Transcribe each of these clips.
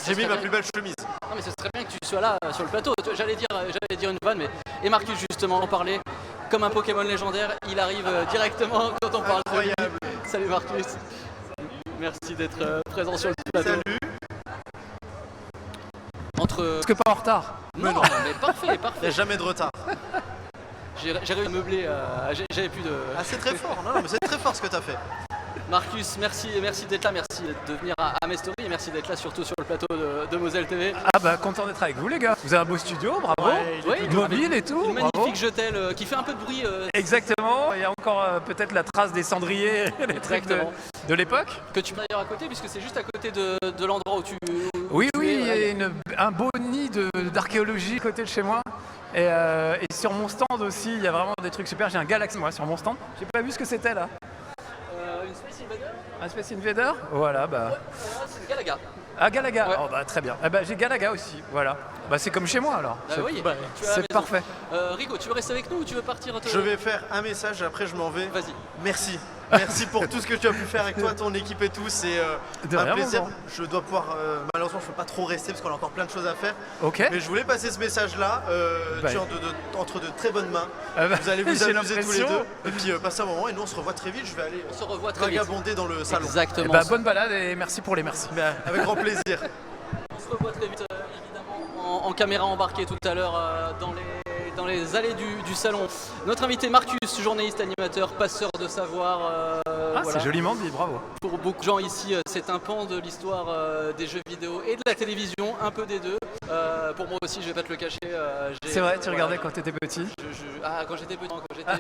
J'ai mis ma plus belle chemise. Non mais ce serait bien que tu sois là sur le plateau. J'allais dire une vanne, mais et Marcus justement en parlait comme un Pokémon légendaire. Il arrive directement quand on parle de lui. Salut Marcus. Merci d'être présent sur le plateau. Salut. Est-ce que pas en retard? Non, mais parfait. Il n'y a jamais de retard. J'ai réussi à meubler. J'avais plus de. Ah, c'est très fort. Non, mais c'est très fort ce que tu as fait. Marcus, merci d'être là, merci de venir à Mes Stories et merci d'être là surtout sur le plateau de Moselle TV. Ah bah content d'être avec vous les gars. Vous avez un beau studio, bravo. Ouais, mobile et tout. Une Bravo. magnifique jetelle qui fait un peu de bruit. Exactement. Il y a encore peut-être la trace des cendriers, les trucs de l'époque. Que tu peux d'ailleurs à côté puisque c'est juste à côté de l'endroit où tu. Oui, tu es, il y a un beau nid d'archéologie à côté de chez moi. Et sur mon stand aussi, il y a vraiment des trucs super. J'ai un Galaxy moi sur mon stand. J'ai pas vu ce que c'était là. Une Space Invader. Un Space Invader. Voilà, bah. C'est une Galaga. Ah, Galaga. Ouais. Oh bah très bien. Ah bah j'ai Galaga aussi. Voilà. Bah c'est comme chez moi alors. Oui, c'est parfait. Rico, tu veux rester avec nous ou tu veux partir Je vais faire un message, après je m'en vais. Vas-y. Merci. Merci pour tout ce que tu as pu faire avec toi, ton équipe et tout. C'est un plaisir. Je dois pouvoir, malheureusement, je ne peux pas trop rester parce qu'on a encore plein de choses à faire. Ok. Mais je voulais passer ce message-là. Tu es entre de très bonnes mains. Vous allez vous j'ai amuser tous les l'impression. deux. Et puis passez un moment et nous on se revoit très vite. Je vais aller On se revoit très vite. vagabonder dans le salon. Exactement. Bah bonne balade et merci pour les merci. Avec grand plaisir. On se revoit très vite, évidemment, en caméra embarquée tout à l'heure dans les allées du salon. Notre invité Marcus, journaliste, animateur, passeur de savoir. C'est joliment dit, bravo. Pour beaucoup de gens ici, c'est un pan de l'histoire des jeux vidéo et de la télévision, un peu des deux. Pour moi aussi, je vais pas te le cacher. C'est vrai, tu regardais quand tu étais petit? Quand j'étais petit, quand j'étais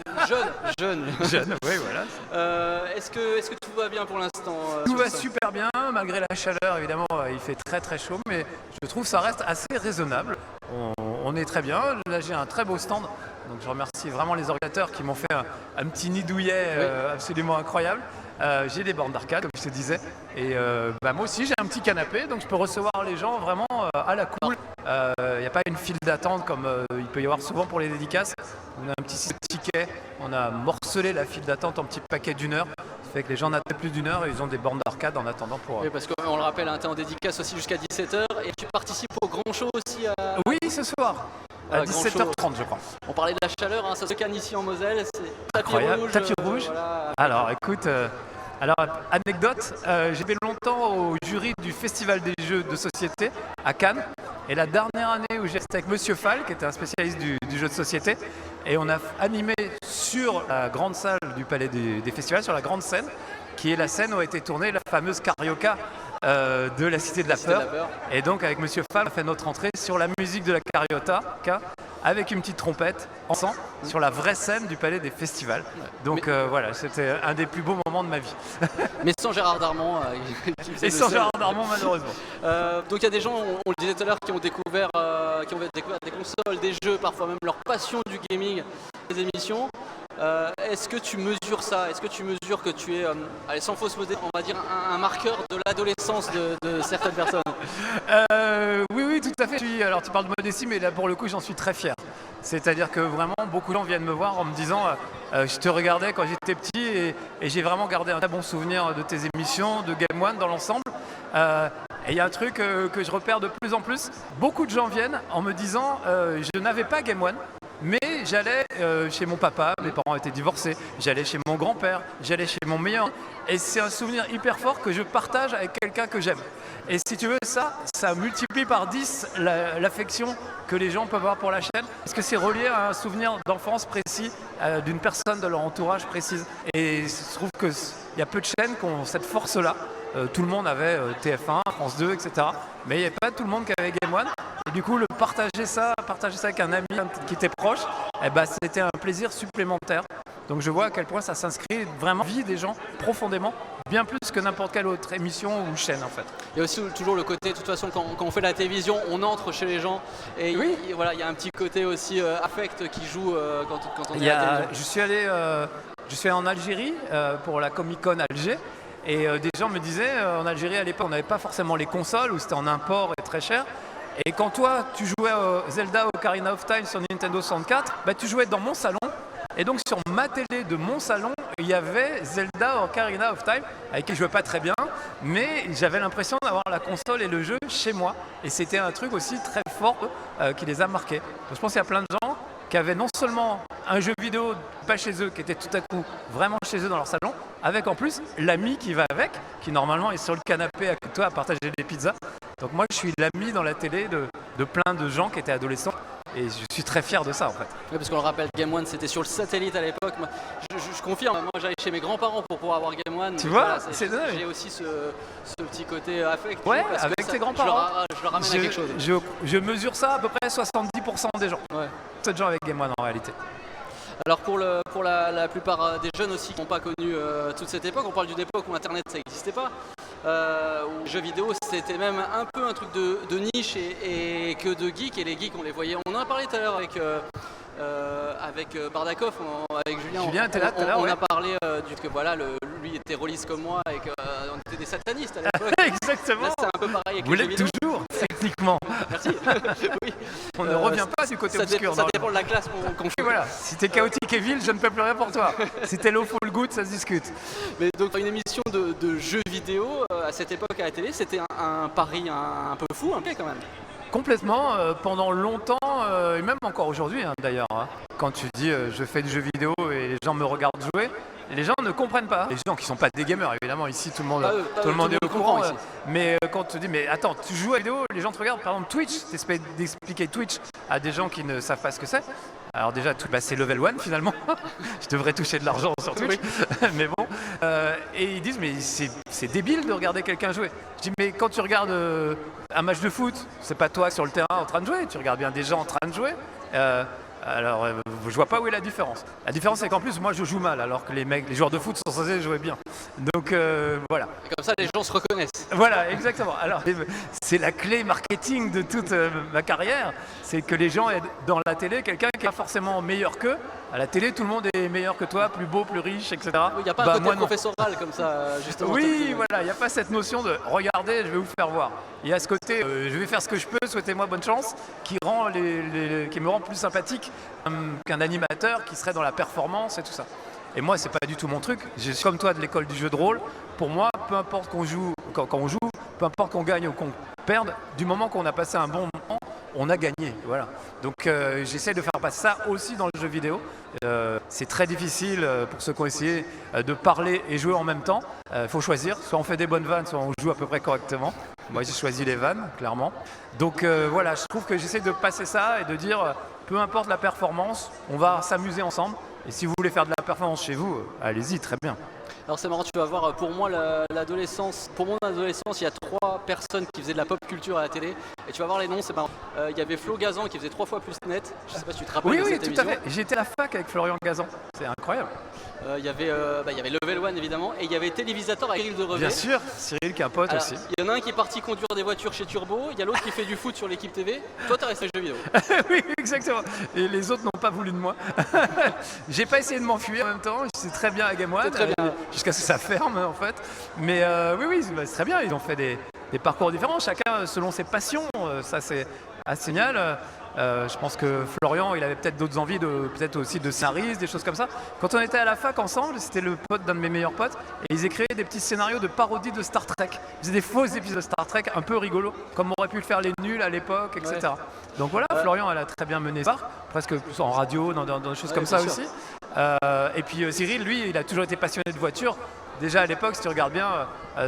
jeune. Jeune, oui, voilà. Est-ce que tout va bien pour l'instant? Tout va super bien, malgré la chaleur, évidemment, il fait très très chaud, mais je trouve que ça reste assez raisonnable. On est très bien. Là, j'ai un très beau stand, donc je remercie vraiment les organisateurs qui m'ont fait un petit nid douillet absolument incroyable. J'ai des bornes d'arcade, comme je te disais, et moi aussi j'ai un petit canapé, donc je peux recevoir les gens vraiment à la cool. Il n'y a pas une file d'attente comme il peut y avoir souvent pour les dédicaces. On a un petit système de tickets, on a morcelé la file d'attente en petits paquets d'une heure. Ça fait que les gens n'attendent plus d'une heure et ils ont des bornes d'arcade en attendant pour... Oui, parce qu'on le rappelle, tu es en dédicace aussi jusqu'à 17h et tu participes au grand show aussi Oui, ce soir, à 17h30 je crois. On parlait de la chaleur, ça se canne ici en Moselle, c'est tapis incroyable. rouge. Tapis rouge. Voilà. Alors écoute, anecdote, j'ai fait longtemps au jury du Festival des Jeux de Société à Cannes. Et la dernière année où j'étais avec Monsieur Fall, qui était un spécialiste du jeu de société, et on a animé sur la grande salle du Palais des Festivals, sur la grande scène, qui est la scène où a été tournée la fameuse carioca de la Cité de la Peur. Et donc avec Monsieur Fall, on a fait notre entrée sur la musique de la carioca, avec une petite trompette en sang sur la vraie scène du Palais des Festivals. Donc voilà, c'était un des plus beaux moments de ma vie. Mais sans Gérard Darmon. Et sans Gérard Darmon, malheureusement. Donc il y a des gens, on le disait tout à l'heure, qui ont découvert des consoles, des jeux, parfois même leur passion du gaming, des émissions. Est-ce que tu mesures ça? Est-ce que tu mesures que tu es, sans fausse modestie, on va dire un marqueur de l'adolescence de certaines personnes? Oui, tout à fait. Alors tu parles de modestie, mais là pour le coup j'en suis très fier. C'est-à-dire que vraiment beaucoup de gens viennent me voir en me disant je te regardais quand j'étais petit et j'ai vraiment gardé un très bon souvenir de tes émissions, de Game One dans l'ensemble. Et il y a un truc que je repère de plus en plus. Beaucoup de gens viennent en me disant je n'avais pas Game One, mais j'allais chez mon papa, mes parents étaient divorcés, j'allais chez mon grand-père, j'allais chez mon meilleur. Et c'est un souvenir hyper fort que je partage avec quelqu'un que j'aime. Et si tu veux, ça multiplie par 10 l'affection que les gens peuvent avoir pour la chaîne. Parce que c'est relié à un souvenir d'enfance précis, d'une personne de leur entourage précise. Et je trouve qu'il y a peu de chaînes qui ont cette force-là. Tout le monde avait TF1, France 2, etc. Mais il n'y avait pas tout le monde qui avait Game One. Et du coup, partager ça avec un ami qui était proche, c'était un plaisir supplémentaire. Donc je vois à quel point ça s'inscrit vraiment dans la vie des gens profondément, bien plus que n'importe quelle autre émission ou chaîne en fait. Il y a aussi toujours le côté, de toute façon, quand on fait la télévision, on entre chez les gens et oui. il y a un petit côté aussi affect qui joue quand on est à la télévision. Je suis allé en Algérie pour la Comic Con Alger. Et des gens me disaient, en Algérie à l'époque, on n'avait pas forcément les consoles, ou c'était en import et très cher. Et quand toi, tu jouais Zelda Ocarina of Time sur Nintendo 64, tu jouais dans mon salon. Et donc sur ma télé de mon salon, il y avait Zelda Ocarina of Time, avec qui je jouais pas très bien, mais j'avais l'impression d'avoir la console et le jeu chez moi. Et c'était un truc aussi très fort qui les a marqués. Donc, je pense qu'il y a plein de gens qui avaient non seulement un jeu vidéo pas chez eux, qui était tout à coup vraiment chez eux dans leur salon, avec en plus l'ami qui va avec, qui normalement est sur le canapé à côté de toi à partager des pizzas. Donc moi je suis l'ami dans la télé de plein de gens qui étaient adolescents et je suis très fier de ça en fait. Oui, parce qu'on le rappelle, Game One c'était sur le satellite à l'époque. Je confirme, moi j'allais chez mes grands-parents pour pouvoir avoir Game One. Tu vois, voilà, c'est dingue. J'ai aussi ce petit côté affect. Ouais, parce avec que tes grands-parents. Je le ramène à quelque chose. Je mesure ça à peu près 70% des gens. Ouais. Peu de gens avec Game One en réalité. Alors pour la plupart des jeunes aussi qui n'ont pas connu toute cette époque, on parle d'une époque où Internet ça n'existait pas, où les jeux vidéo c'était même un peu un truc de niche et que de geeks, et les geeks on les voyait, on en a parlé tout à l'heure avec Bardakov, avec Julien. Julien était là tout à l'heure. On ouais. a parlé du que voilà, lui était rôliste comme moi et qu'on était des satanistes à l'époque. Exactement. Là, c'est un peu pareil avec Vous les jeux l'êtes vidéo. toujours, techniquement. Merci. Oui. On ne revient pas du côté obscur. Ça dépend de la classe qu'on Et fait. voilà, si t'es chaotique et vil, je ne peux plus rien pour toi. Si t'es low full good, ça se discute. Mais donc une émission de jeux vidéo à cette époque à la télé, c'était un pari un peu fou, un peu quand même. Complètement, pendant longtemps, et même encore aujourd'hui d'ailleurs. Hein. Quand tu dis je fais du jeu vidéo et les gens me regardent jouer, les gens ne comprennent pas. Les gens qui ne sont pas des gamers, évidemment, ici tout le monde, tout le monde est au courant. Ici. Mais quand tu dis, mais attends, tu joues à la vidéo, les gens te regardent, par exemple Twitch, tu essaies d'expliquer Twitch à des gens qui ne savent pas ce que c'est. Alors déjà, c'est level 1 finalement. Je devrais toucher de l'argent sur Twitch. Oui. Mais bon. Et ils disent, mais c'est débile de regarder quelqu'un jouer. Je dis, mais quand tu regardes un match de foot, c'est pas toi sur le terrain en train de jouer, tu regardes bien des gens en train de jouer. Alors, je vois pas où est la différence. La différence, c'est qu'en plus, moi, je joue mal, alors que les joueurs de foot sont censés jouer bien. Donc, voilà. Et comme ça, les gens se reconnaissent. Voilà, exactement. Alors, c'est la clé marketing de toute ma carrière, c'est que les gens aient dans la télé quelqu'un qui est pas forcément meilleur qu'eux. À la télé, tout le monde est meilleur que toi, plus beau, plus riche, etc. Il n'y a pas un côté professoral comme ça, justement. Oui, voilà, il n'y a pas cette notion de « regardez, je vais vous faire voir ». Il y a ce côté je vais faire ce que je peux, souhaitez-moi bonne chance », qui me rend plus sympathique qu'un animateur qui serait dans la performance et tout ça. Et moi, c'est pas du tout mon truc. Je suis comme toi de l'école du jeu de rôle. Pour moi, peu importe qu'on joue, quand on joue, peu importe qu'on gagne ou qu'on perde, du moment qu'on a passé un bon moment, on a gagné. Voilà. Donc j'essaie de faire passer ça aussi dans le jeu vidéo. C'est très difficile pour ceux qui ont essayé de parler et jouer en même temps. Il faut choisir. Soit on fait des bonnes vannes, soit on joue à peu près correctement. Moi, j'ai choisi les vannes, clairement. Donc voilà, je trouve que j'essaie de passer ça et de dire, peu importe la performance, on va s'amuser ensemble. Et si vous voulez faire de la performance chez vous, allez-y, très bien. Alors c'est marrant, tu vas voir, pour moi, l'adolescence, pour mon adolescence, il y a 3 personnes qui faisaient de la pop culture à la télé. Et tu vas voir les noms, c'est marrant. Il y avait Flo Gazan qui faisait 3 fois plus net. Je sais pas si tu te rappelles de cette émission. Oui, tout à fait. J'étais à la fac avec Florian Gazan. C'est incroyable. Il y avait Level One évidemment, et il y avait Télévisateur avec Cyril de Revet. Bien sûr, Cyril qui est un pote aussi. Il y en a un qui est parti conduire des voitures chez Turbo, il y a l'autre qui fait du foot sur l'équipe TV. Toi, t'as resté jeux vidéo. Oui, exactement. Et les autres n'ont pas voulu de moi. J'ai pas essayé de m'enfuir en même temps. C'est très bien à Game One, jusqu'à ce que ça ferme en fait. Mais oui, c'est très bien. Ils ont fait des parcours différents, chacun selon ses passions. Ça, c'est assez génial. Je pense que Florian, il avait peut-être d'autres envies, peut-être aussi de scénariste, des choses comme ça. Quand on était à la fac ensemble, c'était le pote d'un de mes meilleurs potes, et ils écrivaient des petits scénarios de parodies de Star Trek. Ils faisaient des faux épisodes de Star Trek un peu rigolos, comme aurait pu le faire les nuls à l'époque, etc. Ouais. Donc voilà, Florian, elle a très bien mené ça, presque plus en radio, dans des choses comme ça aussi. Et puis Cyril, lui, il a toujours été passionné de voitures. Déjà à l'époque, si tu regardes bien,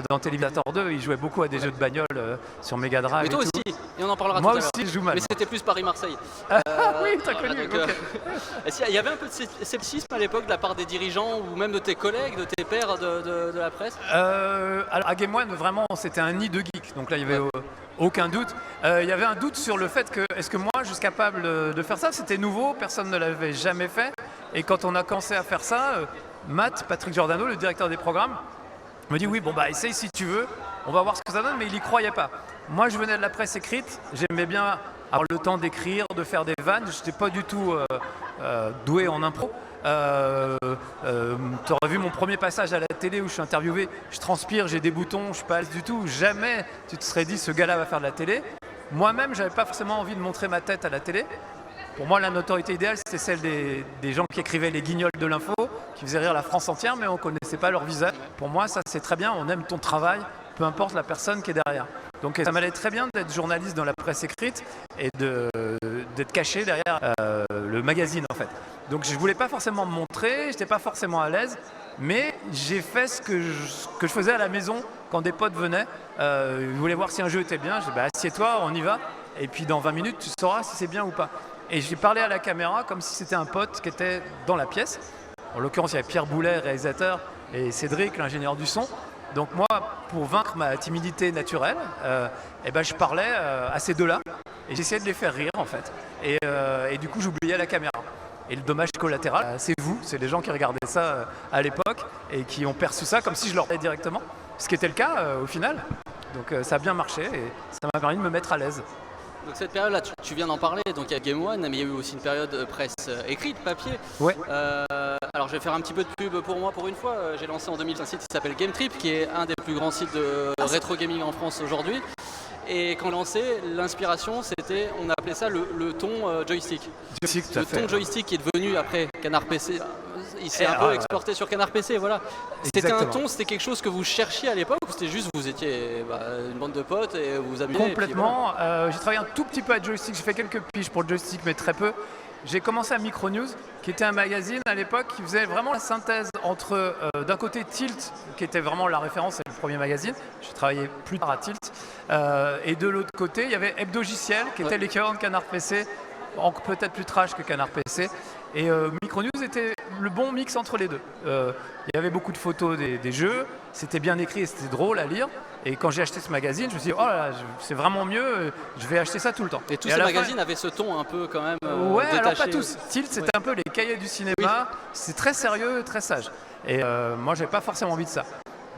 dans Télévisateur 2, il jouait beaucoup à des jeux de bagnole sur Mega Drive. Mais toi aussi, et on en parlera moi tout à l'heure. Moi aussi, je joue mal. Mais c'était plus Paris-Marseille. Oui, t'as connu. Okay. Il y avait un peu de scepticisme à l'époque de la part des dirigeants ou même de tes collègues, de tes pairs de la presse. Alors à Game One, vraiment, c'était un nid de geeks. Donc là, il n'y avait aucun doute. Il y avait un doute sur le fait que, est-ce que moi, je suis capable de faire ça? C'était nouveau, personne ne l'avait jamais fait. Et quand on a commencé à faire ça, Patrick Giordano, le directeur des programmes, me dit oui, bon bah essaye si tu veux, on va voir ce que ça donne, mais il n'y croyait pas. Moi je venais de la presse écrite, j'aimais bien avoir le temps d'écrire, de faire des vannes, je n'étais pas du tout doué en impro. Tu aurais vu mon premier passage à la télé où je suis interviewé, je transpire, j'ai des boutons, je suis pas à l'aise du tout, jamais tu te serais dit ce gars-là va faire de la télé. Moi-même, j'avais pas forcément envie de montrer ma tête à la télé. Pour moi, la notoriété idéale, c'est celle des gens qui écrivaient les guignols de l'info, qui faisaient rire la France entière, mais on ne connaissait pas leur visage. Pour moi, ça, c'est très bien. On aime ton travail, peu importe la personne qui est derrière. Donc, ça m'allait très bien d'être journaliste dans la presse écrite et d'être caché derrière le magazine, en fait. Donc, je ne voulais pas forcément me montrer, je n'étais pas forcément à l'aise, mais j'ai fait ce que je faisais à la maison quand des potes venaient. Ils voulaient voir si un jeu était bien. Je dis, assieds-toi, on y va. Et puis, dans 20 minutes, tu sauras si c'est bien ou pas. Et j'ai parlé à la caméra comme si c'était un pote qui était dans la pièce. En l'occurrence, il y avait Pierre Boulet, réalisateur, et Cédric, l'ingénieur du son. Donc moi, pour vaincre ma timidité naturelle, je parlais à ces deux-là et j'essayais de les faire rire en fait. Et du coup, j'oubliais la caméra. Et le dommage collatéral, c'est vous, c'est les gens qui regardaient ça à l'époque et qui ont perçu ça comme si je leur parlais directement. Ce qui était le cas au final. Donc ça a bien marché et ça m'a permis de me mettre à l'aise. Donc cette période-là, tu viens d'en parler, donc il y a Game One, mais il y a eu aussi une période presse écrite, papier. Ouais. Alors je vais faire un petit peu de pub pour moi pour une fois. J'ai lancé en 2000 un site qui s'appelle Game Trip, qui est un des plus grands sites de rétro gaming en France aujourd'hui. Et quand on lancé, l'inspiration, c'était, on a appelé ça le ton joystick. Le ton joystick qui est devenu après Canard PC. Il s'est un peu exporté sur Canard PC, voilà. C'était un ton, c'était quelque chose que vous cherchiez à l'époque ou c'était juste vous étiez une bande de potes et vous vous amusez? Complètement. J'ai travaillé un tout petit peu à Joystick, j'ai fait quelques piges pour Joystick, mais très peu. J'ai commencé à Micro News, qui était un magazine à l'époque qui faisait vraiment la synthèse entre d'un côté Tilt, qui était vraiment la référence, c'est le premier magazine. J'ai travaillé plus tard à Tilt. Et de l'autre côté, il y avait Hebdogiciel, qui était l'équivalent de Canard PC, peut-être plus trash que Canard PC. Et Micro News était le bon mix entre les deux. Il y avait beaucoup de photos des jeux, c'était bien écrit et c'était drôle à lire. Et quand j'ai acheté ce magazine, je me suis dit, oh là, c'est vraiment mieux, je vais acheter ça tout le temps. Et tous ces magazines avaient ce ton un peu quand même ouais, détaché. Alors pas tous. Tilt, c'était un peu les cahiers du cinéma, oui. C'est très sérieux, très sage. Et moi, j'avais pas forcément envie de ça.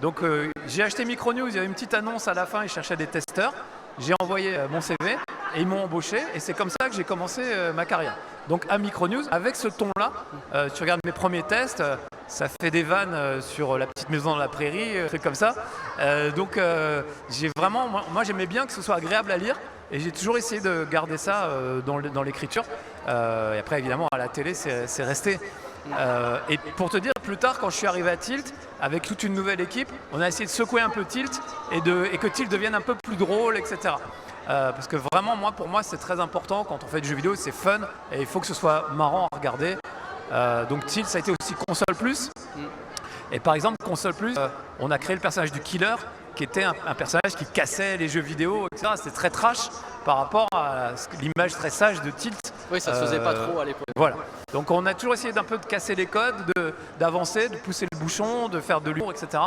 Donc j'ai acheté Micro News, il y avait une petite annonce à la fin, ils cherchaient des testeurs. J'ai envoyé mon CV et ils m'ont embauché et c'est comme ça que j'ai commencé ma carrière. Donc à Micro News, avec ce ton-là, tu regardes mes premiers tests, ça fait des vannes sur la petite maison dans la prairie, trucs comme ça. Donc j'ai vraiment, moi j'aimais bien que ce soit agréable à lire et j'ai toujours essayé de garder ça dans l'écriture. Et après évidemment à la télé c'est resté. Et pour te dire, plus tard, quand je suis arrivé à Tilt, avec toute une nouvelle équipe, on a essayé de secouer un peu Tilt et que Tilt devienne un peu plus drôle, etc. Parce que vraiment, pour moi, c'est très important. Quand on fait du jeu vidéo, c'est fun et il faut que ce soit marrant à regarder. Donc Tilt, ça a été aussi Console Plus. Et par exemple, Console Plus, on a créé le personnage du Killer, qui était un personnage qui cassait les jeux vidéo, etc. C'était très trash par rapport à l'image très sage de Tilt. Oui, ça se faisait pas trop à l'époque. Voilà. Donc on a toujours essayé d'un peu de casser les codes, d'avancer, de pousser le bouchon, de faire de l'humour, etc.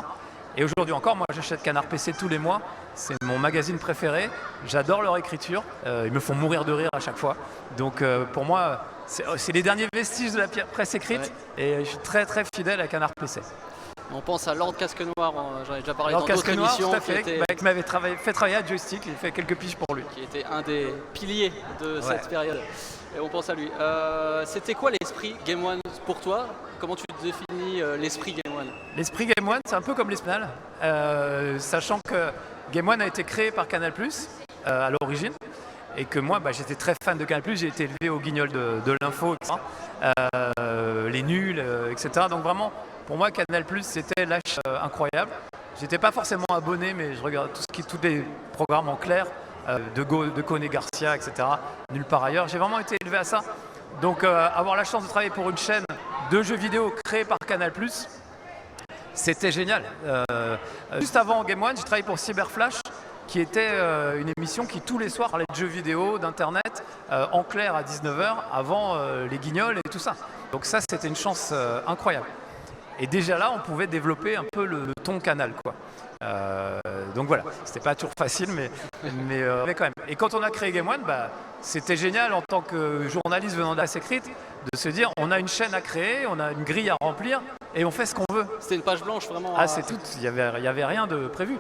Et aujourd'hui encore, moi j'achète Canard PC tous les mois. C'est mon magazine préféré. J'adore leur écriture. Ils me font mourir de rire à chaque fois. Donc pour moi, c'est les derniers vestiges de la presse écrite. Ouais. Et je suis très très fidèle à Canard PC. On pense à Lord Casque Noir, j'en ai déjà parlé Lord dans d'autres émissions. Tout à fait, qui m'avait fait travailler à Joystick, j'ai fait quelques piges pour lui. Qui était un des piliers de cette période. Et on pense à lui. C'était quoi l'esprit Game One pour toi? Comment tu définis l'esprit Game One? L'esprit Game One, c'est un peu comme l'Esplanade, sachant que Game One a été créé par Canal+, à l'origine, et que moi, j'étais très fan de Canal+, j'ai été élevé au guignol de l'info, etc. Les nuls, etc. Donc vraiment, pour moi, Canal+, c'était l'âge incroyable. J'étais pas forcément abonné, mais je regarde tous les programmes en clair, de Koné Garcia, etc. Nulle part ailleurs. J'ai vraiment été élevé à ça. Donc avoir la chance de travailler pour une chaîne de jeux vidéo créée par Canal+, c'était génial. Juste avant Game One, j'ai travaillé pour Cyberflash, qui était une émission qui tous les soirs parlait de jeux vidéo, d'internet, en clair à 19h, avant les guignols et tout ça. Donc ça, c'était une chance incroyable. Et déjà là, on pouvait développer un peu le ton Canal, quoi. Donc voilà, c'était pas toujours facile, mais quand même. Et quand on a créé Game One, c'était génial en tant que journaliste venant de la presse écrite de se dire on a une chaîne à créer, on a une grille à remplir et on fait ce qu'on veut. C'était une page blanche vraiment. Ah, c'est tout, il y avait rien de prévu.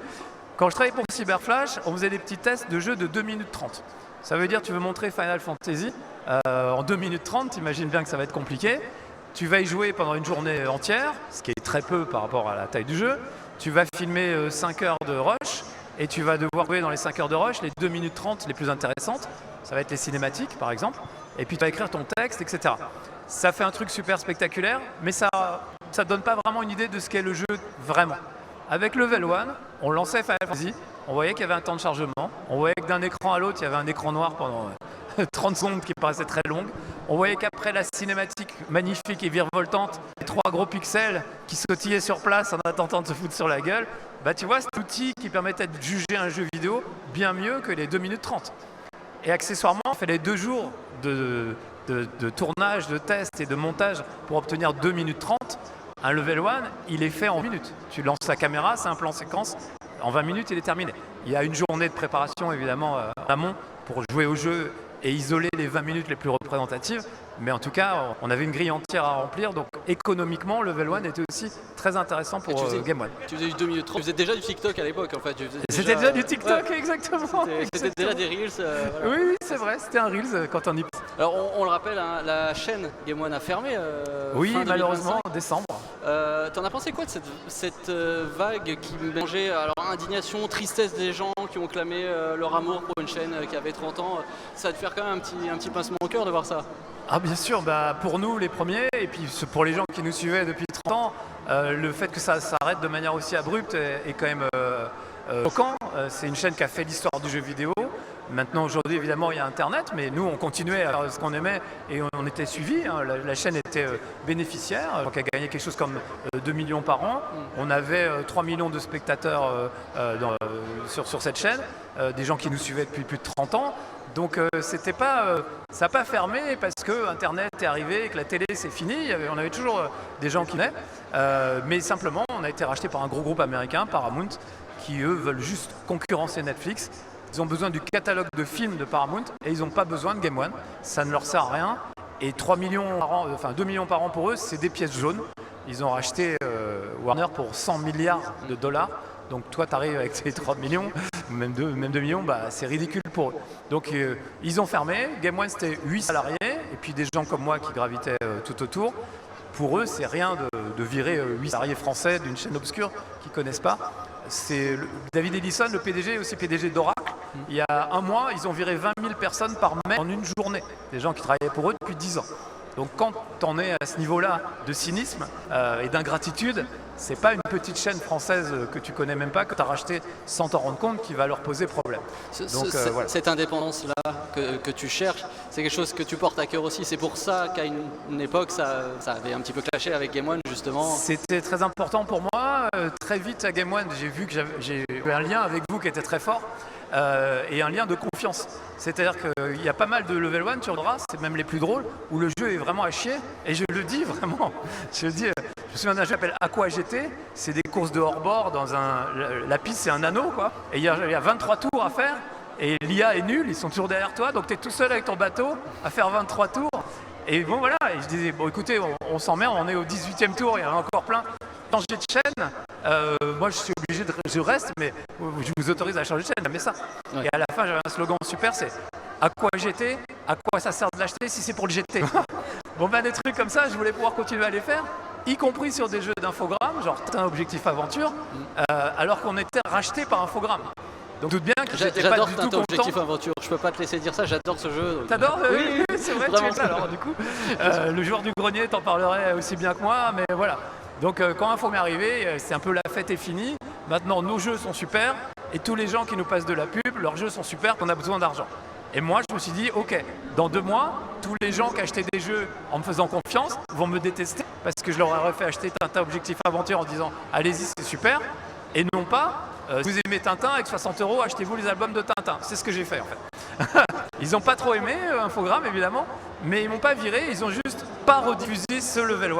Quand je travaillais pour Cyberflash, on faisait des petits tests de jeux de 2 minutes 30. Ça veut dire tu veux montrer Final Fantasy en 2 minutes 30, t'imagines bien que ça va être compliqué. Tu vas y jouer pendant une journée entière, ce qui est très peu par rapport à la taille du jeu. Tu vas filmer 5 heures de rush et tu vas devoir jouer dans les 5 heures de rush les 2 minutes 30 les plus intéressantes. ça va être les cinématiques par exemple, et puis tu vas écrire ton texte, etc. Ça fait un truc super spectaculaire, mais ça donne pas vraiment une idée de ce qu'est le jeu vraiment. Avec Level 1, on lançait Final Fantasy, on voyait qu'il y avait un temps de chargement, on voyait que d'un écran à l'autre, il y avait un écran noir pendant 30 secondes qui paraissait très longue. On voyait qu'après la cinématique magnifique et virevoltante, les 3 gros pixels qui sautillaient sur place en attendant de se foutre sur la gueule, bah tu vois, c'est un outil qui permettait de juger un jeu vidéo bien mieux que les 2 minutes 30. Et accessoirement, on fait les 2 jours de tournage, de test et de montage pour obtenir 2 minutes 30. Un Level 1, il est fait en minutes. Tu lances la caméra, c'est un plan séquence, en 20 minutes, il est terminé. Il y a une journée de préparation, évidemment, en amont pour jouer au jeu et isoler les 20 minutes les plus représentatives. Mais en tout cas, on avait une grille entière à remplir. Donc économiquement, Level 1 était aussi très intéressant pour Game One. Tu faisais du 2 minutes 30. Tu faisais déjà du TikTok à l'époque, en fait. C'était déjà du TikTok, ouais. Exactement. C'était déjà des Reels. Voilà. Oui, c'est vrai, c'était un Reels quand on y... Alors on le rappelle, hein, la chaîne Game One a fermé. Oui, malheureusement, en décembre. T'en as pensé quoi de cette vague qui mélangeait alors indignation, tristesse des gens qui ont clamé leur amour pour une chaîne qui avait 30 ans? Ça va te faire quand même un petit pincement au cœur de voir ça. Ah bien sûr, bah, pour nous les premiers, et puis pour les gens qui nous suivaient depuis 30 ans, le fait que ça s'arrête de manière aussi abrupte est quand même choquant. C'est une chaîne qui a fait l'histoire du jeu vidéo. Maintenant, aujourd'hui, évidemment, il y a Internet, mais nous, on continuait à faire ce qu'on aimait et on était suivis. Hein. La chaîne était bénéficiaire, donc elle gagnait quelque chose comme 2 millions par an. On avait 3 millions de spectateurs sur cette chaîne, des gens qui nous suivaient depuis plus de 30 ans. Donc c'était pas, ça n'a pas fermé parce que Internet est arrivé et que la télé c'est fini. On avait toujours des gens qui venaient, mais simplement on a été racheté par un gros groupe américain, Paramount, qui eux veulent juste concurrencer Netflix. Ils ont besoin du catalogue de films de Paramount et ils n'ont pas besoin de Game One. Ça ne leur sert à rien. Et 3 millions par an, enfin 2 millions par an pour eux, c'est des pièces jaunes. Ils ont racheté Warner pour 100 milliards de dollars. Donc toi, tu arrives avec tes 3 millions, même 2 millions, bah, c'est ridicule pour eux. Donc ils ont fermé. Game One, c'était 8 salariés. Et puis des gens comme moi qui gravitaient tout autour. Pour eux, c'est rien de virer 8 salariés français d'une chaîne obscure qu'ils ne connaissent pas. C'est David Ellison, le PDG, aussi PDG d'Oracle. Il y a un mois, ils ont viré 20 000 personnes par mai en une journée. Des gens qui travaillaient pour eux depuis 10 ans. Donc quand on est à ce niveau-là de cynisme et d'ingratitude, c'est pas une petite chaîne française que tu connais même pas, que tu as racheté sans t'en rendre compte, qui va leur poser problème. Voilà. Cette indépendance-là que tu cherches, c'est quelque chose que tu portes à cœur aussi. C'est pour ça qu'à une époque, ça avait un petit peu clashé avec Game One, justement. C'était très important pour moi. Très vite à Game One, j'ai vu que j'ai eu un lien avec vous qui était très fort. Et un lien de confiance. C'est-à-dire qu'il y a pas mal de Level 1 sur Dora, c'est même les plus drôles, où le jeu est vraiment à chier. Et je le dis vraiment. Je me souviens d'un jeu qui s'appelle Aqua GT, c'est des courses de hors-bord dans la piste, c'est un anneau, quoi. Et il y a 23 tours à faire, et l'IA est nulle, ils sont toujours derrière toi, donc tu es tout seul avec ton bateau à faire 23 tours. Et bon, voilà, et je disais, bon, écoutez, on s'emmerde, on est au 18e tour, il y en a encore plein. Changer de chaîne, moi je suis obligé je reste, mais je vous autorise à changer de chaîne, mais ça. Ouais. Et à la fin, j'avais un slogan super, c'est à quoi GT, à quoi ça sert de l'acheter si c'est pour le GT. Bon ben des trucs comme ça, je voulais pouvoir continuer à les faire, y compris sur des jeux d'infogrames, genre un objectif aventure, alors qu'on était racheté par Infogrames. Donc doute bien que j'étais pas du tout content. Objectif aventure, je peux pas te laisser dire ça, j'adore ce jeu. T'adores Oui, c'est vrai, tu es là alors du coup. Le joueur du grenier t'en parlerait aussi bien que moi, mais voilà. Donc quand Info m'est arrivé, c'est un peu la fête est finie. Maintenant, nos jeux sont super et tous les gens qui nous passent de la pub, leurs jeux sont super, qu'on a besoin d'argent. Et moi, je me suis dit, ok, dans 2 mois, tous les gens qui achetaient des jeux en me faisant confiance vont me détester parce que je leur aurais fait acheter Tintin Objectif Aventure en disant, allez-y, c'est super. Et non pas, vous aimez Tintin, avec 60 €, achetez-vous les albums de Tintin. C'est ce que j'ai fait en fait. Ils n'ont pas trop aimé Infogrames évidemment, mais ils m'ont pas viré, ils ont juste pas rediffusé ce Level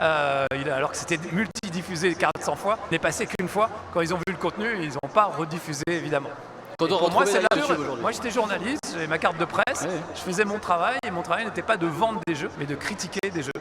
1, alors que c'était multidiffusé 400 fois, n'est passé qu'une fois. Quand ils ont vu le contenu, ils n'ont pas rediffusé évidemment. Pour moi, c'est moi j'étais journaliste, j'avais ma carte de presse, je faisais mon travail et mon travail n'était pas de vendre des jeux, mais de critiquer des jeux.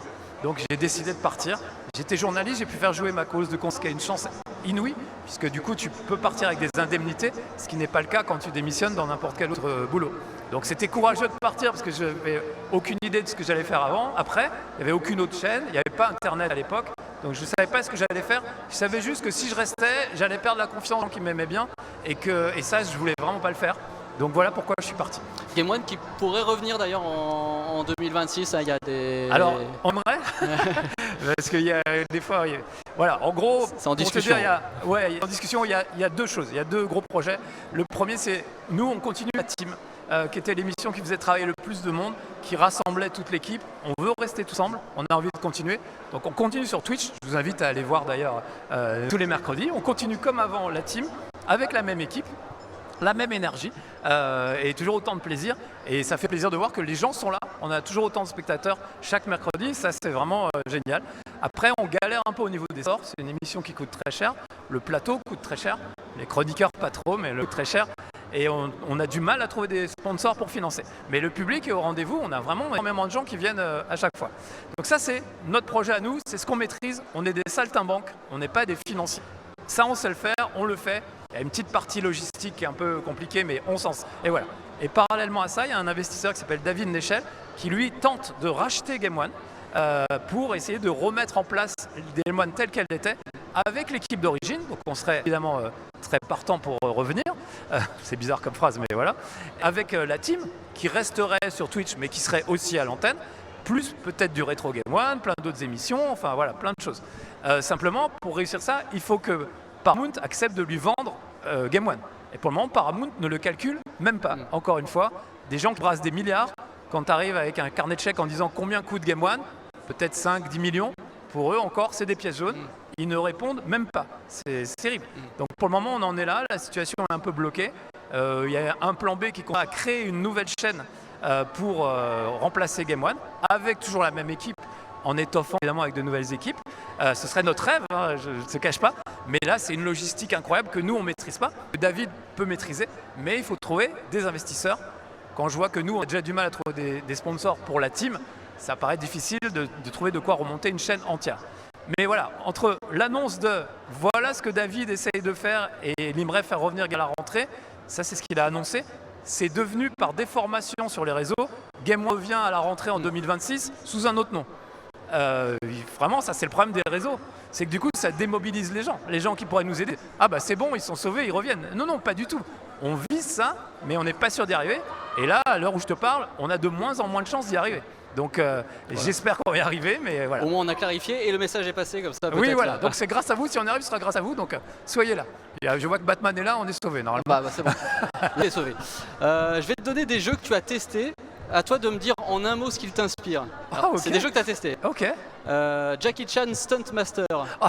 Donc j'ai décidé de partir. J'étais journaliste, j'ai pu faire jouer ma cause de cons, qui a une chance inouïe, puisque du coup tu peux partir avec des indemnités, ce qui n'est pas le cas quand tu démissionnes dans n'importe quel autre boulot. Donc c'était courageux de partir parce que je n'avais aucune idée de ce que j'allais faire après, il n'y avait aucune autre chaîne, il n'y avait pas internet à l'époque, donc je ne savais pas ce que j'allais faire. Je savais juste que si je restais, j'allais perdre la confiance des gens qui m'aimaient bien et ça je voulais vraiment pas le faire. Donc voilà pourquoi je suis parti. Game One qui pourrait revenir d'ailleurs en 2026, il y a des... Alors, on aimerait parce qu'il y a des fois... Voilà, en gros, c'est en discussion. En discussion, il y a deux choses, il y a deux gros projets. Le premier, c'est nous, on continue la team, qui était l'émission qui faisait travailler le plus de monde, qui rassemblait toute l'équipe. On veut rester tous ensemble, on a envie de continuer. Donc on continue sur Twitch, je vous invite à aller voir d'ailleurs tous les mercredis. On continue comme avant la team, avec la même équipe, la même énergie et toujours autant de plaisir. Et ça fait plaisir de voir que les gens sont là. On a toujours autant de spectateurs chaque mercredi. Ça, c'est vraiment génial. Après, on galère un peu au niveau des sorts. C'est une émission qui coûte très cher. Le plateau coûte très cher. Les chroniqueurs, pas trop, mais le coûte très cher. Et on a du mal à trouver des sponsors pour financer. Mais le public est au rendez-vous. On a vraiment énormément de gens qui viennent à chaque fois. Donc ça, c'est notre projet à nous. C'est ce qu'on maîtrise. On est des saltimbanques. On n'est pas des financiers. Ça, on sait le faire. On le fait. Il y a une petite partie logistique qui est un peu compliquée, mais on s'en sort. Et voilà. Et parallèlement à ça, il y a un investisseur qui s'appelle David Nechel qui, lui, tente de racheter Game One pour essayer de remettre en place Game One telle qu'elle était avec l'équipe d'origine. Donc on serait évidemment très partant pour revenir. C'est bizarre comme phrase, mais voilà. Avec la team qui resterait sur Twitch, mais qui serait aussi à l'antenne, plus peut-être du rétro Game One, plein d'autres émissions, enfin voilà, plein de choses. Simplement, pour réussir ça, il faut que Paramount accepte de lui vendre Game One. Et pour le moment, Paramount ne le calcule même pas. Encore une fois, des gens qui brassent des milliards, quand tu arrives avec un carnet de chèques en disant combien coûte Game One, peut-être 5, 10 millions, pour eux encore, c'est des pièces jaunes. Ils ne répondent même pas. C'est terrible. Donc pour le moment, on en est là. La situation est un peu bloquée. Il y a un plan B qui consiste à créer une nouvelle chaîne pour remplacer Game One, avec toujours la même équipe, en étoffant évidemment avec de nouvelles équipes. Ce serait notre rêve, hein, je ne te cache pas. Mais là, c'est une logistique incroyable que nous, on ne maîtrise pas, que David peut maîtriser. Mais il faut trouver des investisseurs. Quand je vois que nous, on a déjà du mal à trouver des sponsors pour la team, ça paraît difficile de trouver de quoi remonter une chaîne entière. Mais voilà, entre l'annonce de voilà ce que David essaye de faire et il aimerait faire revenir à la rentrée, ça c'est ce qu'il a annoncé, c'est devenu par déformation sur les réseaux, Game One revient à la rentrée en 2026 sous un autre nom. Vraiment, ça c'est le problème des réseaux, c'est que du coup ça démobilise les gens qui pourraient nous aider. Ah bah c'est bon, ils sont sauvés, ils reviennent. Non, pas du tout. On vise ça, mais on n'est pas sûr d'y arriver. Et là, à l'heure où je te parle, on a de moins en moins de chances d'y arriver. Donc j'espère qu'on va y arriver, mais voilà. Au moins on a clarifié et le message est passé comme ça. Oui, voilà. Donc c'est grâce à vous, si on y arrive, ce sera grâce à vous. Donc soyez là. Je vois que Batman est là, on est sauvé normalement. Bah c'est bon, il est sauvé. Je vais te donner des jeux que tu as testés. À toi de me dire en un mot ce qu'ils t'inspirent. Okay. C'est des jeux que tu as testés. Ok. Jackie Chan Stunt Master. Oh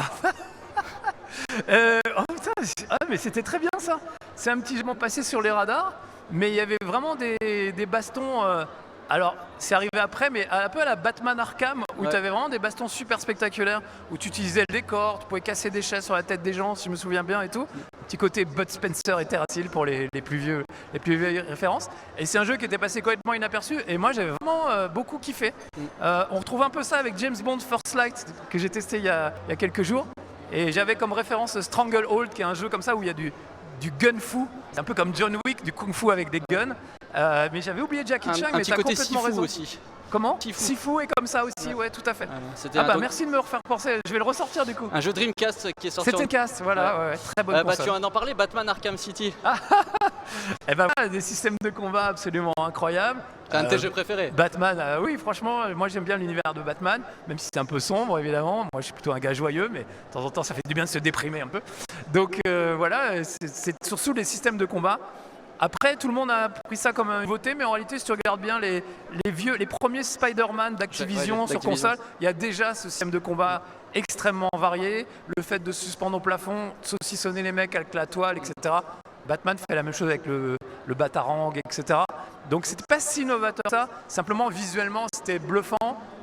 putain, mais c'était très bien ça. C'est un petit jeu passé sur les radars, mais il y avait vraiment des bastons. Alors, c'est arrivé après, mais un peu à la Batman Arkham, où tu avais vraiment des bastons super spectaculaires, où tu utilisais le décor, tu pouvais casser des chaises sur la tête des gens, si je me souviens bien et tout. Petit côté Bud Spencer et Terence Hill pour les plus vieilles références. Et c'est un jeu qui était passé complètement inaperçu, et moi j'avais vraiment beaucoup kiffé. On retrouve un peu ça avec James Bond First Light, que j'ai testé il y a quelques jours. Et j'avais comme référence Stranglehold, qui est un jeu comme ça où il y a du gun-fu. C'est un peu comme John Wick, du kung-fu avec des guns. Mais j'avais oublié Jackie Chan, mais t'as complètement raison. Aussi. Comment Sifu est comme ça aussi, ouais, tout à fait. Merci de me refaire penser, je vais le ressortir du coup. Un jeu Dreamcast qui est sorti. C'était Dreamcast, voilà, très bonne console. Tu en as parlé, Batman Arkham City. Et ben voilà, des systèmes de combat absolument incroyables. C'est un de tes jeux préférés. Batman, oui, franchement, moi j'aime bien l'univers de Batman, même si c'est un peu sombre évidemment. Moi je suis plutôt un gars joyeux, mais de temps en temps ça fait du bien de se déprimer un peu. Donc voilà, c'est surtout les systèmes de combat. Après, tout le monde a pris ça comme une nouveauté, mais en réalité, si tu regardes bien les premiers Spider-Man d'Activision sur console, il y a déjà ce système de combat extrêmement varié. Le fait de suspendre au plafond, saucissonner les mecs avec la toile, etc. Batman fait la même chose avec le Batarang, etc. Donc c'était pas si novateur que ça, simplement visuellement c'était bluffant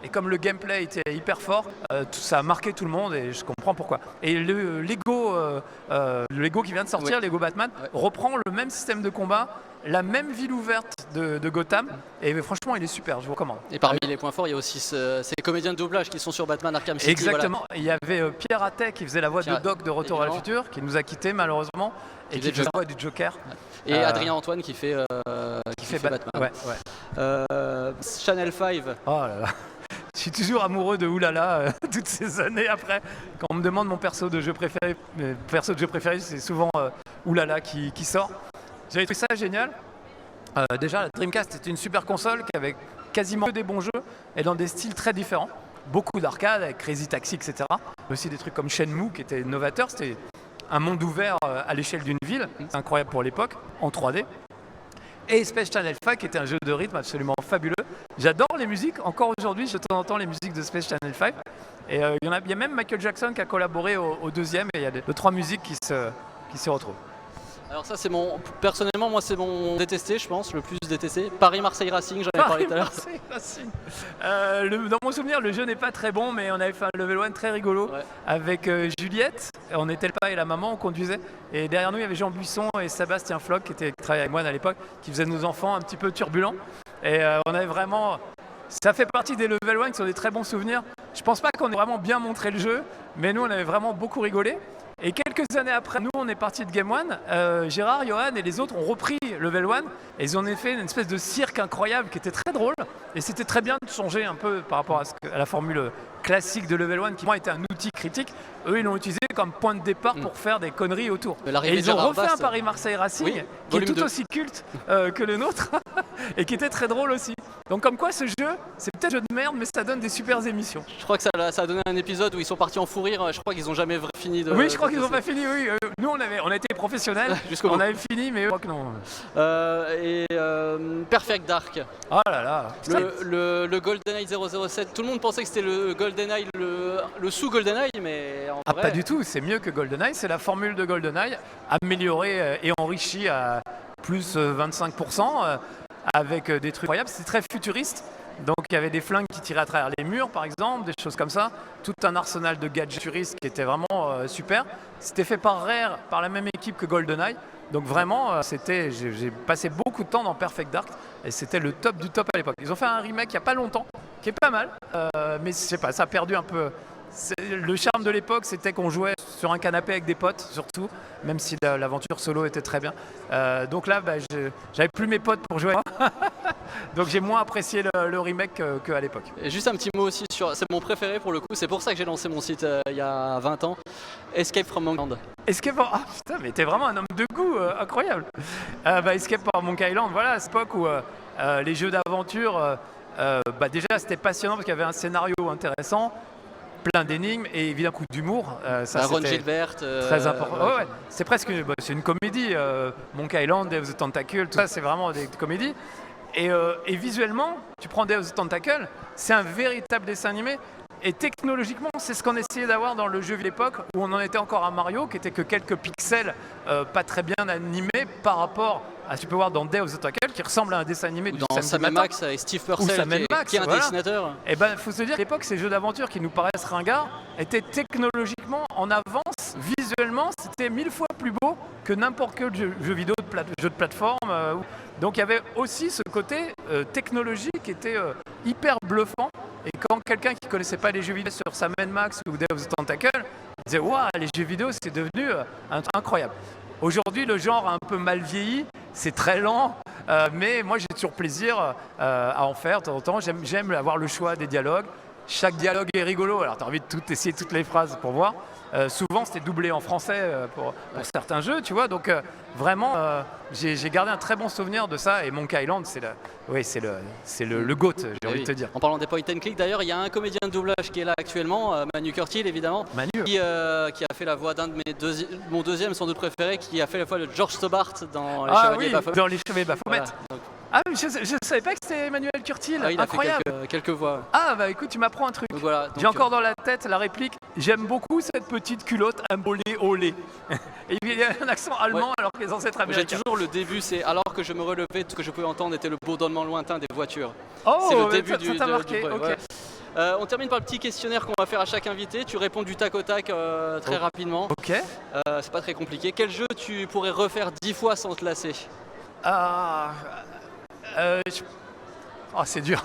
et comme le gameplay était hyper fort, ça a marqué tout le monde et je comprends pourquoi. Et le Lego qui vient de sortir, Lego Batman, reprend le même système de combat, la même ville ouverte de Gotham et franchement il est super, je vous recommande. Et parmi les points forts il y a aussi ces comédiens de doublage qui sont sur Batman Arkham City. Exactement, il y avait Pierre Attet qui faisait la voix de Doc de Retour à le futur, qui nous a quittés malheureusement. Et qui fait la voix du Joker. Et Adrien Antoine qui fait Batman. Channel 5. Oh là là. Je suis toujours amoureux de Oulala toutes ces années après. Quand on me demande mon perso de jeu préféré, c'est souvent Oulala qui sort. J'avais trouvé ça génial. Déjà, la Dreamcast était une super console qui avait quasiment que des bons jeux et dans des styles très différents. Beaucoup d'arcades avec Crazy Taxi, etc. Mais aussi des trucs comme Shenmue qui étaient novateurs. C'était un monde ouvert à l'échelle d'une ville. C'est incroyable pour l'époque, en 3D. Et Space Channel 5 qui était un jeu de rythme absolument fabuleux. J'adore les musiques. Encore aujourd'hui, de temps en temps les musiques de Space Channel 5. Et il y a même Michael Jackson qui a collaboré au deuxième. Et il y a deux, trois musiques qui se retrouvent. Alors ça c'est personnellement moi c'est mon détesté je pense, le plus détesté. Paris-Marseille Racing, j'en ai parlé tout à l'heure. Dans mon souvenir le jeu n'est pas très bon mais on avait fait un level 1 très rigolo avec Juliette, on était le papa et la maman, on conduisait et derrière nous il y avait Jean Buisson et Sébastien Floch qui travaillait avec moi à l'époque, qui faisaient nos enfants un petit peu turbulents et on avait vraiment... Ça fait partie des level 1 qui sont des très bons souvenirs. Je pense pas qu'on ait vraiment bien montré le jeu mais nous on avait vraiment beaucoup rigolé. Et quelques années après, nous, on est parti de Game One. Gérard, Johan et les autres ont repris Level 1 et ils ont fait une espèce de cirque incroyable qui était très drôle. Et c'était très bien de changer un peu par rapport à la formule classique de Level 1 qui, moi, était un outil critique. Eux, ils l'ont utilisé comme point de départ pour faire des conneries autour. Et ils ont refait un Paris-Marseille Racing qui est tout aussi culte que le nôtre et qui était très drôle aussi. Donc comme quoi ce jeu, c'est peut-être un jeu de merde mais ça donne des super émissions. Je crois que ça a donné un épisode où ils sont partis en fou rire, je crois qu'ils n'ont jamais fini de... Oui, je crois qu'ils n'ont pas fini, oui. Nous on a été professionnels, on avait fini mais je crois que non. Perfect Dark. Oh là là. Le GoldenEye 007, tout le monde pensait que c'était le GoldenEye, le sous-GoldenEye mais en vrai... Pas du tout, c'est mieux que GoldenEye, c'est la formule de GoldenEye améliorée et enrichie à plus 25%. Avec des trucs incroyables, c'était très futuriste. Donc il y avait des flingues qui tiraient à travers les murs par exemple, des choses comme ça. Tout un arsenal de gadgets futuristes qui était vraiment super. C'était fait par Rare, par la même équipe que GoldenEye. Donc vraiment, j'ai passé beaucoup de temps dans Perfect Dark et c'était le top du top à l'époque. Ils ont fait un remake il n'y a pas longtemps, qui est pas mal, mais je sais pas, ça a perdu un peu. Le charme de l'époque, c'était qu'on jouait sur un canapé avec des potes, surtout, même si l'aventure solo était très bien. Donc là, j'avais plus mes potes pour jouer. Donc j'ai moins apprécié le remake qu'à l'époque. Et juste un petit mot aussi c'est mon préféré pour le coup, c'est pour ça que j'ai lancé mon site il y a 20 ans, Escape from Monkey Island. Ah putain, mais t'es vraiment un homme de goût, incroyable. Escape from Monkey Island, voilà, à cette époque où les jeux d'aventure, déjà c'était passionnant parce qu'il y avait un scénario intéressant, plein d'énigmes et évidemment coup d'humour. Ron Gilbert. Très important. Ouais. C'est presque c'est une comédie. Monkey Island, Day of the Tentacle, tout ça c'est vraiment des comédies. Et visuellement, tu prends Day of the Tentacle, c'est un véritable dessin animé. Et technologiquement, c'est ce qu'on essayait d'avoir dans le jeu de l'époque où on en était encore à Mario, qui était que quelques pixels pas très bien animés par rapport à ce que tu peux voir dans Day of the Tentacle, qui ressemble à un dessin animé du samedi matin. Max et Steve Purcell, qui est un dessinateur. Et faut se dire qu'à l'époque, ces jeux d'aventure qui nous paraissent ringards étaient technologiquement en avance, visuellement, c'était 1000 fois plus beau que n'importe quel jeu vidéo, jeu de plateforme. Donc il y avait aussi ce côté technologique qui était hyper bluffant. Et quand quelqu'un qui ne connaissait pas les jeux vidéo sur Sam & Max ou Day of the Tentacle, il disait « Waouh, les jeux vidéo, c'est devenu incroyable ». Aujourd'hui, le genre a un peu mal vieilli, c'est très lent, mais moi j'ai toujours plaisir à en faire de temps en temps. J'aime avoir le choix des dialogues. Chaque dialogue est rigolo, alors tu as envie de essayer toutes les phrases pour voir. Souvent c'était doublé en français pour certains jeux, tu vois, donc vraiment j'ai gardé un très bon souvenir de ça et Monkey Island c'est le GOAT, j'ai envie de te dire. En parlant des point and click d'ailleurs, il y a un comédien de doublage qui est là actuellement, Manu Curtil évidemment, qui a fait la voix d'un de mon deuxième sans doute préféré, qui a fait la voix de George Stobart dans Les Chevaliers Baphomet. Dans Les Chevaliers Baphomet. Voilà, ah mais je ne savais pas que c'était Emmanuel Curtil, il incroyable. A fait quelques voix. Ah bah écoute, tu m'apprends un truc. J'ai encore dans la tête la réplique, j'aime beaucoup cette petite culotte imbolée au lait. Et il y a un accent allemand alors que les ancêtres américains. J'ai toujours le début, c'est alors que je me relevais, tout ce que je pouvais entendre était le bourdonnement lointain des voitures. Oh, c'est le début ça t'a marqué, ok. Voilà. On termine par le petit questionnaire qu'on va faire à chaque invité. Tu réponds du tac au tac très rapidement. Ok. C'est pas très compliqué. Quel jeu tu pourrais refaire 10 fois sans te lasser? C'est dur.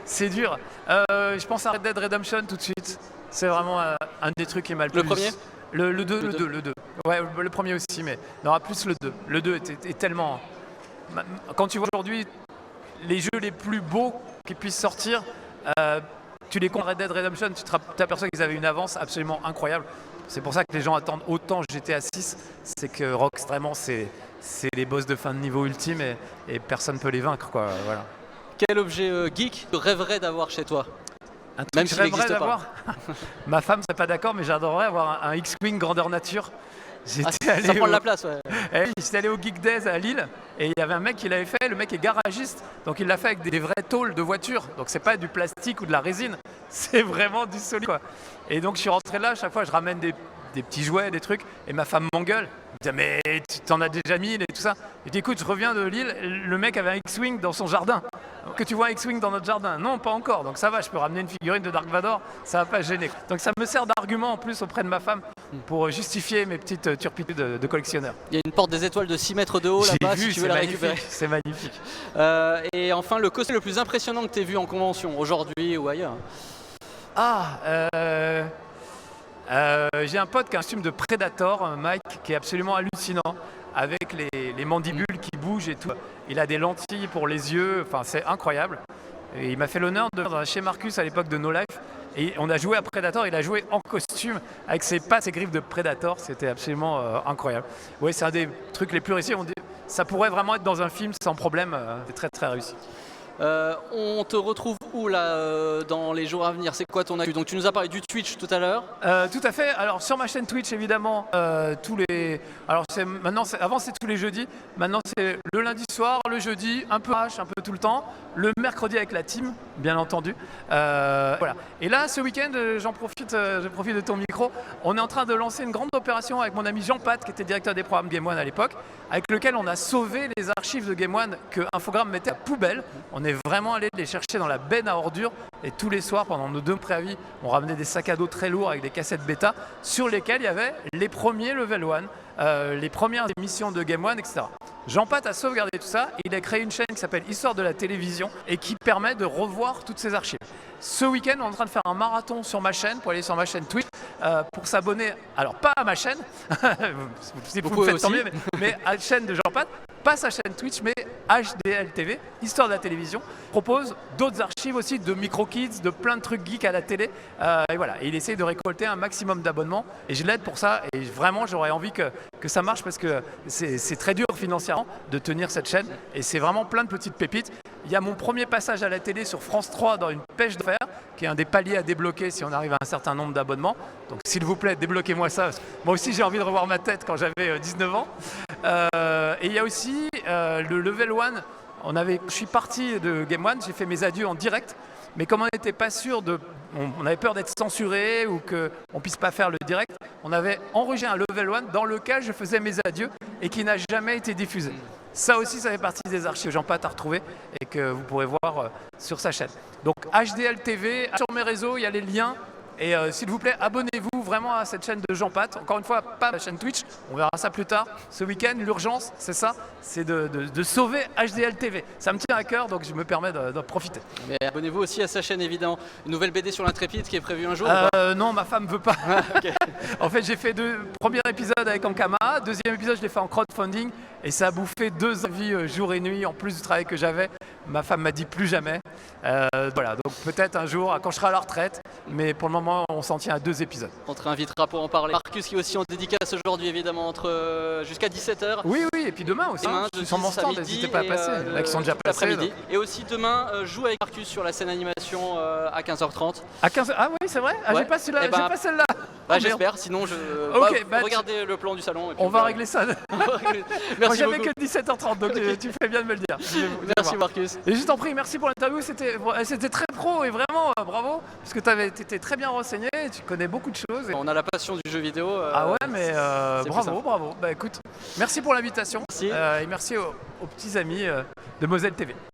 C'est dur. Je pense à Red Dead Redemption tout de suite. C'est vraiment un des trucs qui m'a le plus... Le premier? Le 2. Ouais, le premier aussi, mais non, plus le 2. Le 2 est tellement... Quand tu vois aujourd'hui les jeux les plus beaux qui puissent sortir, tu les comptes Red Dead Redemption, tu t'aperçois qu'ils avaient une avance absolument incroyable. C'est pour ça que les gens attendent autant GTA 6, c'est que Rockstar, vraiment, c'est les boss de fin de niveau ultime et personne ne peut les vaincre, quoi. Voilà. Quel objet geek tu rêverais d'avoir chez toi? Un truc Même que s'il j'aimerais n'existe pas. d'avoir. Ma femme serait pas d'accord, mais j'adorerais avoir un X-Wing grandeur nature. Ça prend de la place, ouais. J'étais allé au Geek Days à Lille et il y avait un mec qui l'avait fait. Le mec est garagiste, donc il l'a fait avec des vraies tôles de voiture. Donc c'est pas du plastique ou de la résine, c'est vraiment du solide, quoi. Et donc je suis rentré là, à chaque fois je ramène des petits jouets, des trucs, et ma femme m'engueule. Elle me dit mais tu t'en as déjà mis et tout ça. Je dis écoute, je reviens de Lille, le mec avait un X-Wing dans son jardin. Que tu vois un X-Wing dans notre jardin? Non, pas encore. Donc ça va, je peux ramener une figurine de Dark Vador, ça va pas gêner. Donc ça me sert d'argument en plus auprès de ma femme pour justifier mes petites turpitudes de collectionneur. Il y a une porte des étoiles de 6 mètres de haut là-bas si tu veux la récupérer. C'est magnifique. Et enfin, le costume le plus impressionnant que tu aies vu en convention, aujourd'hui ou ailleurs? J'ai un pote qui a un costume de Predator, Mike, qui est absolument hallucinant, avec les mandibules qui bougent et tout. Il a des lentilles pour les yeux, enfin c'est incroyable. Et il m'a fait l'honneur de venir chez Marcus à l'époque de No Life. Et on a joué à Predator, il a joué en costume avec ses pattes et griffes de Predator, c'était absolument incroyable. Oui, c'est un des trucs les plus réussis. Ça pourrait vraiment être dans un film sans problème, c'est très très réussi. On te retrouve où là dans les jours à venir? C'est quoi ton actu? Donc tu nous as parlé du Twitch tout à l'heure. Tout à fait. Alors sur ma chaîne Twitch évidemment, avant c'est tous les jeudis. Maintenant c'est le lundi soir, le jeudi, un peu un peu tout le temps. Le mercredi avec la team, bien entendu. Voilà. Et là ce week-end, je profite de ton micro. On est en train de lancer une grande opération avec mon ami Jean Pat, qui était directeur des programmes Game One à l'époque, avec lequel on a sauvé les archives de Game One que Infogrames mettait à poubelle. On est vraiment allé les chercher dans la benne à ordures et tous les soirs pendant nos 2 préavis, on ramenait des sacs à dos très lourds avec des cassettes bêta sur lesquelles il y avait les premiers Level 1, les premières émissions de Game One, etc. Jean Pat a sauvegardé tout ça et il a créé une chaîne qui s'appelle Histoire de la télévision et qui permet de revoir toutes ces archives. Ce week-end, on est en train de faire un marathon sur ma chaîne, pour aller sur ma chaîne Twitch, pour s'abonner, alors pas à ma chaîne, si vous le faites tant mieux, mais à la chaîne de Jean Pat, pas sa chaîne Twitch, mais HDL TV, Histoire de la télévision, propose d'autres archives aussi de micro-kids, de plein de trucs geeks à la télé. Et voilà, et il essaye de récolter un maximum d'abonnements et je l'aide pour ça. Et vraiment, j'aurais envie que ça marche parce que c'est très dur financièrement de tenir cette chaîne et c'est vraiment plein de petites pépites. Il y a mon premier passage à la télé sur France 3 dans Une pêche de fer, qui est un des paliers à débloquer si on arrive à un certain nombre d'abonnements. Donc s'il vous plaît, débloquez-moi ça. Moi aussi, j'ai envie de revoir ma tête quand j'avais 19 ans. Et il y a aussi le Level 1. Je suis parti de Game One, j'ai fait mes adieux en direct. Mais comme on n'était pas sûr on avait peur d'être censuré ou qu'on ne puisse pas faire le direct, on avait enregistré un Level 1 dans lequel je faisais mes adieux et qui n'a jamais été diffusé. Ça aussi, ça fait partie des archives Jean Pat à retrouver et que vous pourrez voir sur sa chaîne. Donc HDL TV, sur mes réseaux, il y a les liens. Et s'il vous plaît, abonnez-vous vraiment à cette chaîne de Jean Pat. Encore une fois, pas la chaîne Twitch, on verra ça plus tard. Ce week-end, l'urgence, c'est ça, c'est de sauver HDL TV. Ça me tient à cœur, donc je me permets d'en profiter. Mais abonnez-vous aussi à sa chaîne, évidemment. Une nouvelle BD sur l'Intrépide qui est prévue un jour Non, ma femme veut pas. Okay. En fait, j'ai fait 2 premiers épisodes avec Ankama, 2e épisode, je l'ai fait en crowdfunding. Et ça a bouffé 2 envies jour et nuit, en plus du travail que j'avais. Ma femme m'a dit plus jamais. Voilà, donc peut-être un jour, quand je serai à la retraite. Mais pour le moment, on s'en tient à 2 épisodes. On te réinvitera pour en parler. Marcus qui est aussi en dédicace aujourd'hui, évidemment, jusqu'à 17h. Oui, et puis demain aussi. Demain, sur mon stand, n'hésitez pas à passer. Là, qui sont déjà passés. Et aussi demain, joue avec Marcus sur la scène animation à 15h30. À 15h. Ah oui, c'est vrai. Ouais. J'ai pas celle-là. J'espère, sinon regardez le plan du salon. Et puis on va régler ça. Merci j'avais beaucoup. que 17h30, donc tu fais bien de me le dire. Merci Marcus. Et juste en prie, merci pour l'interview, c'était très pro et vraiment bravo, parce que tu étais très bien renseigné, tu connais beaucoup de choses. On a la passion du jeu vidéo. Ah ouais, mais bravo. Bah écoute, merci pour l'invitation. Merci. Et merci aux petits amis de Moselle TV.